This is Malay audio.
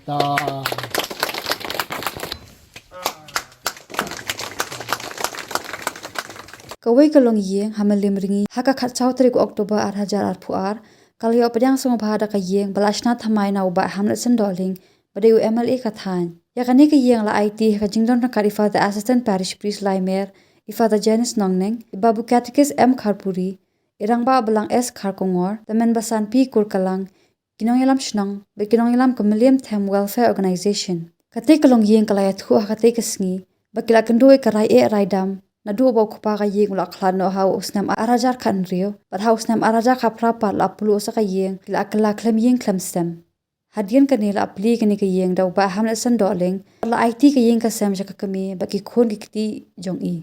Da. Kawai kalong yeng hamalim ringi haka khat chau tarik Oktober 2004 kalio pedang song bahada ka yeng balashna Thymmai na uba Hamletson Dohling pada UMLA kathan ya kani ka yeng la IT ka jingdon na karifa the assistant parish priest Laimer ifa the Janice Nongneng ibabu catechist M Kharpuri irang ba belang S Kharkongor temen basan P Kurkalang kinong yalam shnong be kinong yalam Kamaliam Them Welfare Organization kate kalong yeng kalaya thu hakate kasngi bakila kendoi karai raidam na dua bau kupa ka yeng ula khlan no hau usnam arajar kan rio but hau usnam arajar ka prapa la pulu sa ka yeng kila akla klem yeng klem stem Hadin ka nila apli ka ni ka yeng daw ba Hamletson Dohling la IT ka yeng ka sem ja ka kami baki khon ki kiti jong i